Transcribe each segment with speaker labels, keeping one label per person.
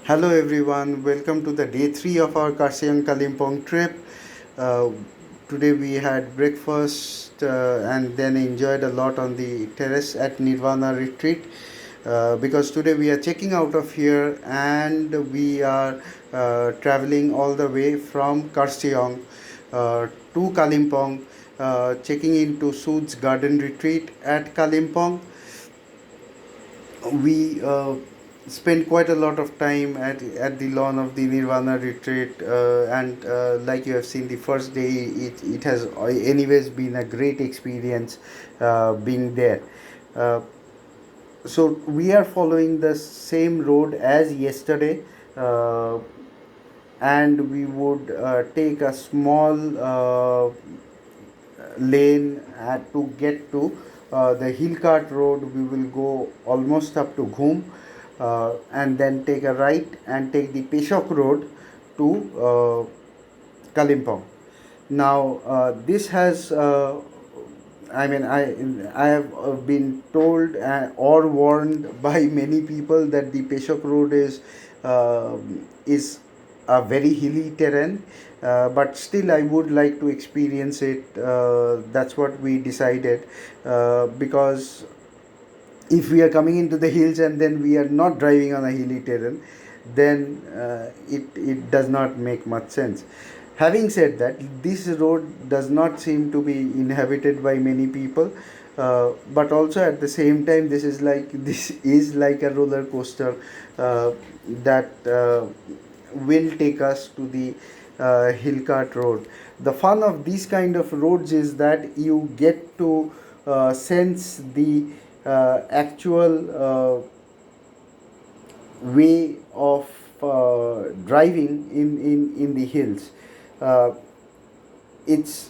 Speaker 1: Hello everyone, welcome to the day 3 of our Kurseong-Kalimpong trip. Uh, Today we had breakfast and then enjoyed a lot on the terrace at Nirvana retreat. Because today we are checking out of here and we are traveling all the way from Kurseong to Kalimpong, checking into Sood's garden retreat at Kalimpong. We spent quite a lot of time at the lawn of the Nirvana retreat, and like you have seen, the first day it has anyways been a great experience being there. Uh, so we are following the same road as yesterday, and we would take a small lane to get to the hill cart road. We will go almost up to Ghum, and then take a right and take the Peshok road to Kalimpong. Now this has I have been told or warned by many people that the Peshok road is a very hilly terrain, but still I would like to experience it. That's what we decided, because if we are coming into the hills and then we are not driving on a hilly terrain, then it does not make much sense. Having said that, this road does not seem to be inhabited by many people, but also at the same time, this is like a roller coaster that will take us to the Hillcart Road. The fun of these kind of roads is that you get to sense the actual way of driving in the hills. Uh, it's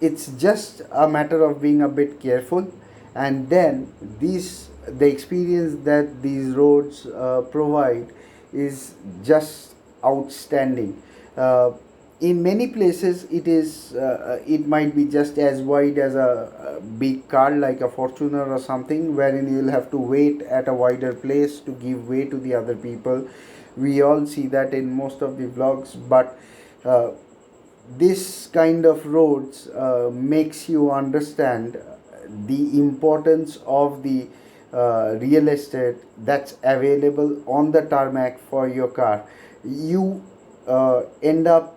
Speaker 1: it's just a matter of being a bit careful, and then the experience that these roads provide is just outstanding. Uh, in many places, it might be just as wide as a big car like a Fortuner or something, wherein you'll have to wait at a wider place to give way to the other people. We all see that in most of the vlogs, but uh, this kind of roads makes you understand the importance of the real estate that's available on the tarmac for your car. You end up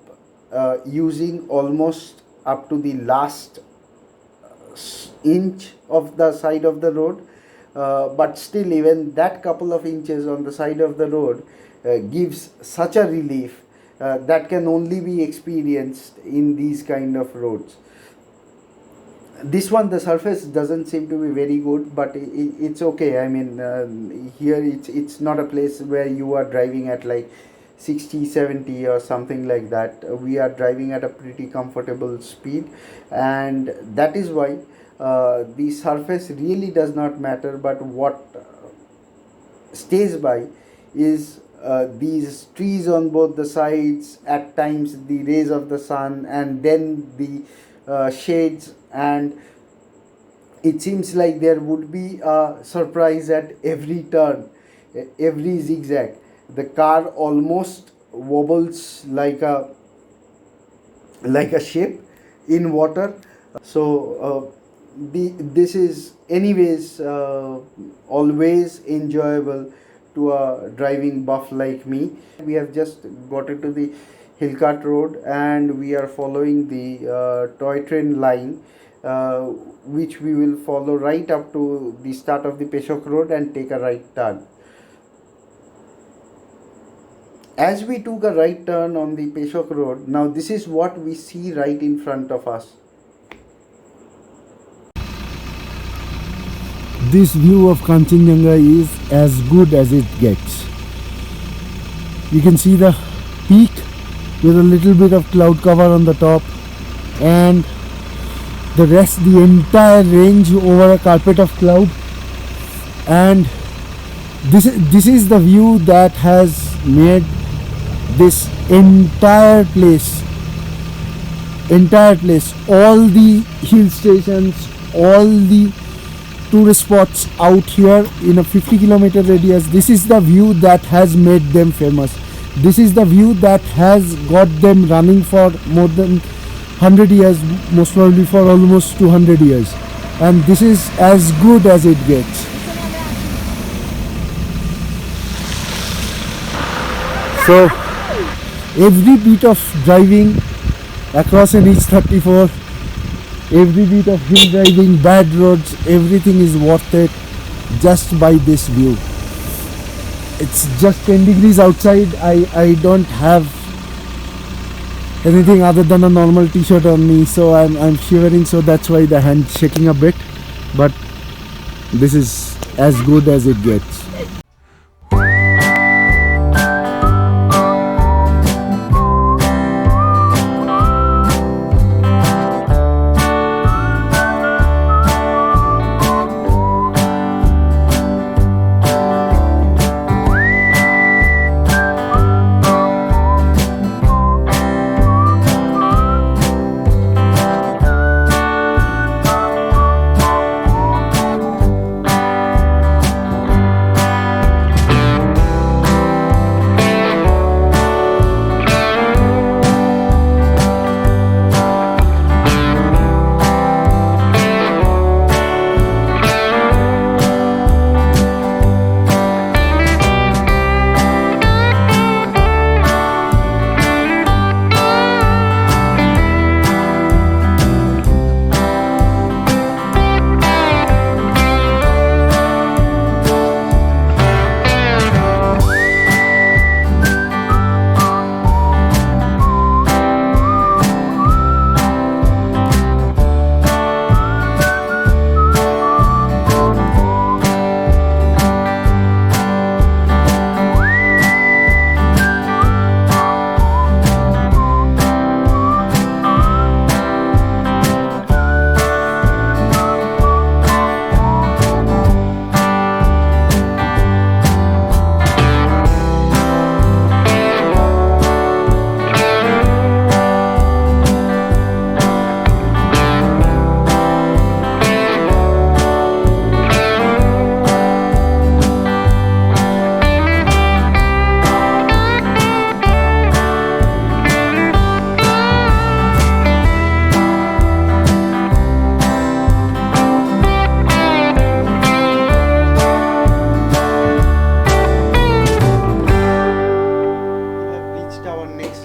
Speaker 1: using almost up to the last inch of the side of the road, but still even that couple of inches on the side of the road gives such a relief that can only be experienced in these kind of roads. This one, the surface doesn't seem to be very good, but it's okay. I mean, here it's not a place where you are driving at like 60, 70 or something like that. We are driving at a pretty comfortable speed, and that is why the surface really does not matter, but what stays by is these trees on both the sides, at times the rays of the sun, and then the shades. And it seems like there would be a surprise at every turn, every zigzag. The car almost wobbles like a ship in water. This is anyways always enjoyable to a driving buff like me. We have just got into the Hillcart Road and we are following the toy train line, uh, which we will follow right up to the start of the Peshok Road and take a right turn. As we took a right turn on the Peshok Road, now this is what we see right in front of us.
Speaker 2: This view of Kanchenjunga is as good as it gets. You can see the peak with a little bit of cloud cover on the top, and the entire range over a carpet of cloud. And this is the view that has made this entire place, all the hill stations, all the tourist spots out here in a 50-kilometer radius. This is the view that has made them famous. This is the view that has got them running for more than 100 years, most probably for almost 200 years. And this is as good as it gets. So every bit of driving across an East 34, every bit of hill driving, bad roads, everything is worth it just by this view. It's just 10 degrees outside. I don't have anything other than a normal t-shirt on me, so I'm shivering, so that's why the hand shaking a bit, but this is as good as it gets.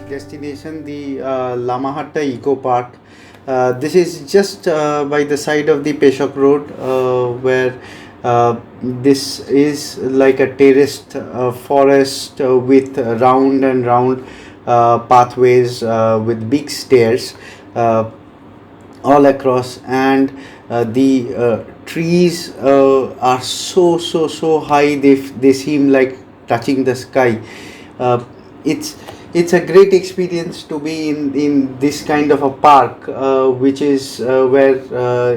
Speaker 1: Destination, the Lamahatta Eco Park. This is just by the side of the Peshok Road, where this is like a terraced forest with round and round pathways with big stairs all across, and the trees are so high, they seem like touching the sky. uh, it's a great experience to be in this kind of a park, which is where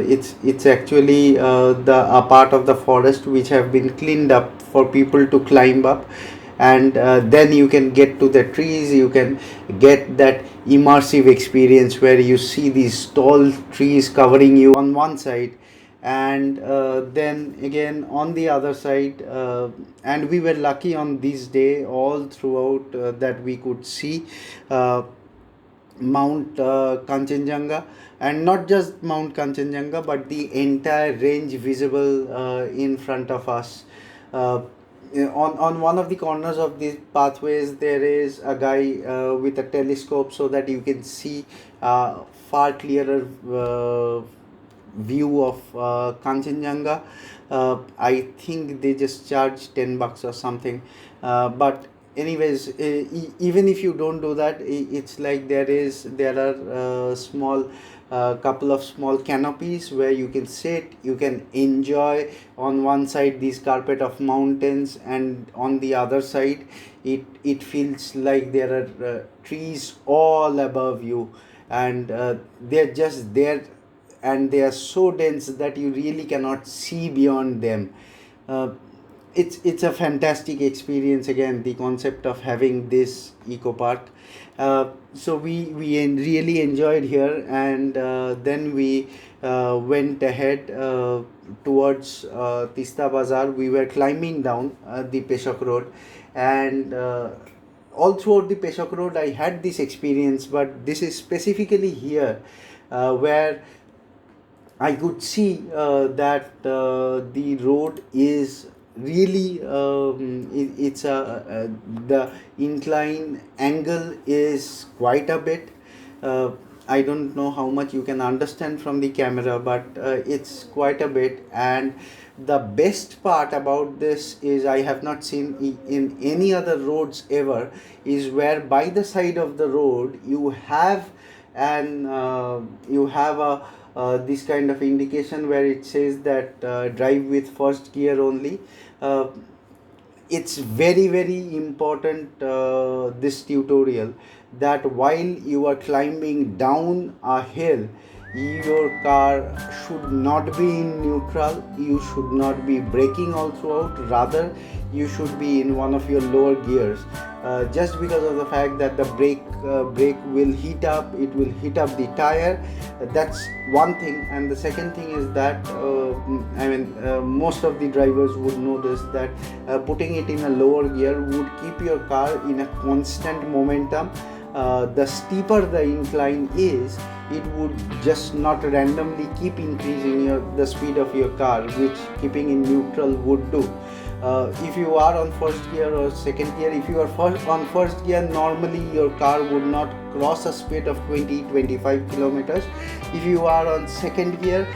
Speaker 1: it's actually the a part of the forest which have been cleaned up for people to climb up, and then you can get to the trees. You can get that immersive experience where you see these tall trees covering you on one side, and then again on the other side, and we were lucky on this day all throughout that we could see uh, Mount Kanchenjunga, and not just Mount Kanchenjunga but the entire range visible in front of us. uh, on one of the corners of these pathways there is a guy with a telescope, so that you can see far clearer view of Kanchenjunga. I think they just charge $10 or something. But anyways, even if you don't do that, it's like there are small couple of small canopies where you can sit, you can enjoy on one side these carpet of mountains, and on the other side it feels like there are trees all above you, and they're just there, and they are so dense that you really cannot see beyond them. uh, it's a fantastic experience. Again, the concept of having this eco park. So we really enjoyed here, and then we went ahead towards Tista Bazaar. We were climbing down the Peshok road, and all throughout the Peshok road I had this experience, but this is specifically here where I could see that the road is really it's the incline angle is quite a bit. Uh, I don't know how much you can understand from the camera, but it's quite a bit. And the best part about this is I have not seen in any other roads ever, is where by the side of the road you have an you have a this kind of indication where it says that drive with first gear only. uh, it's very very important, this tutorial, that while you are climbing down a hill, your car should not be in neutral, you should not be braking all throughout, rather you should be in one of your lower gears, just because of the fact that the brake will heat up, it will heat up the tire. That's one thing. And the second thing is that most of the drivers would know this, that putting it in a lower gear would keep your car in a constant momentum. The steeper the incline is, it would just not randomly keep increasing the speed of your car, which keeping in neutral would do. If you are on first gear or second gear, if you are on first gear, normally your car would not cross a speed of 20-25 kilometers. If you are on second gear,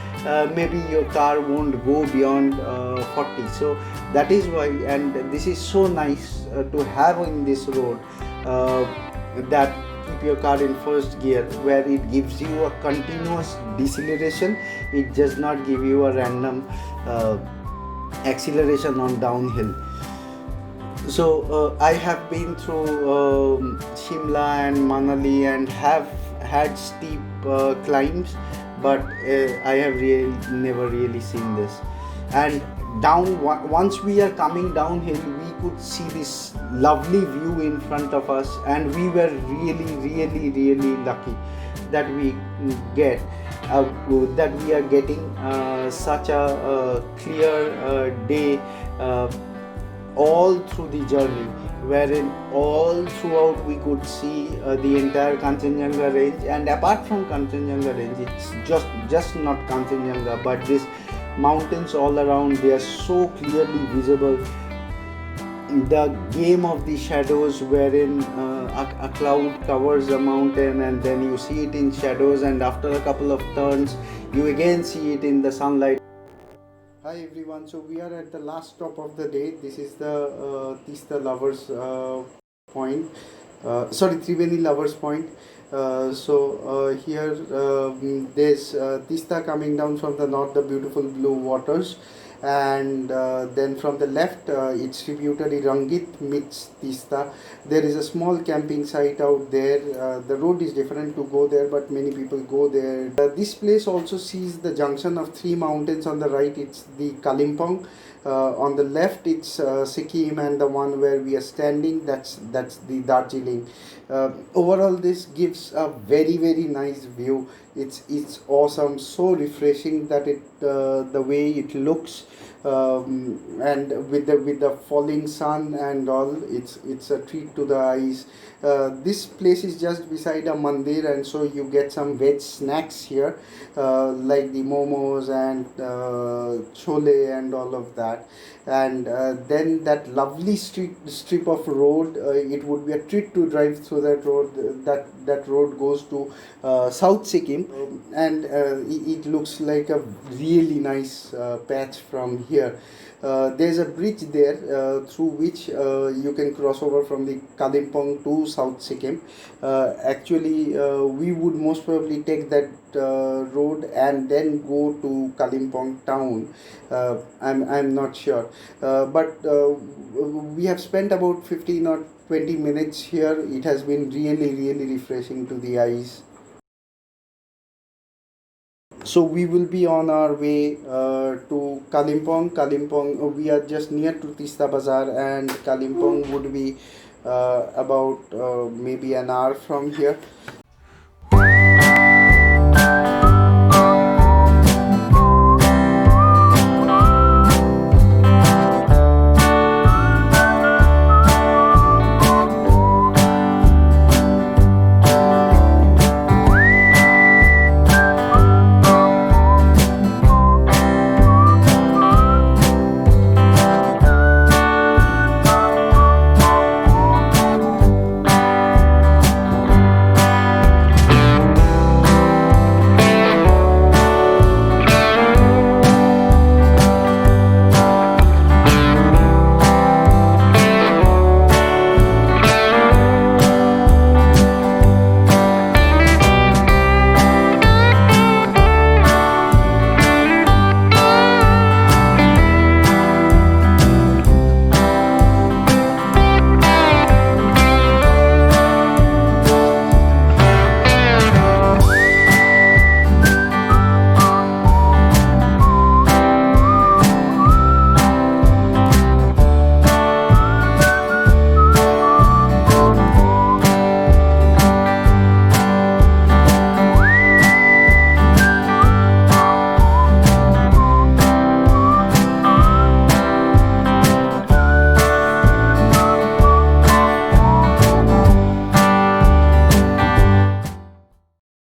Speaker 1: maybe your car won't go beyond 40. So that is why, and this is so nice to have in this road, that keep your car in first gear, where it gives you a continuous deceleration, it does not give you a random acceleration on downhill. So I have been through Shimla and Manali and have had steep climbs, but I have never really seen this. And once we are coming downhill, we could see this lovely view in front of us, and we were really lucky that we get that we are getting such a clear day all through the journey, wherein all throughout we could see the entire Kanchenjunga range. And apart from Kanchenjunga range, it's just not Kanchenjunga, but these mountains all around, they are so clearly visible. The game of the shadows, wherein a cloud covers a mountain and then you see it in shadows, and after a couple of turns you again see it in the sunlight. Hi everyone, so we are at the last stop of the day. This is the Tista Lovers Point, Triveni Lovers Point. Here there's Tista coming down from the north, the beautiful blue waters, and then from the left it's tributary Rangit meets Tista. There is a small camping site out there. The road is different to go there, but many people go there. This place also sees the junction of three mountains. On the right it's the Kalimpong, on the left it's Sikkim, and the one where we are standing, that's the Darjeeling. Overall this gives a very nice view. It's awesome, so refreshing that the way it looks, and with the falling sun and all, it's a treat to the eyes. This place is just beside a mandir, and so you get some veg snacks here, like the momos and chole and all of that. And then that lovely strip of road, it would be a treat to drive through that road. That road goes to South Sikkim, and it looks like a really nice patch from here. There's a bridge there through which you can cross over from the Kalimpong to South Sikkim. Actually, we would most probably take that road and then go to Kalimpong town. I'm not sure, but we have spent about 15 or 20 minutes here. It has been really refreshing to the eyes. So we will be on our way to Kalimpong. Kalimpong, we are just near to Tista Bazaar, and Kalimpong would be about maybe an hour from here.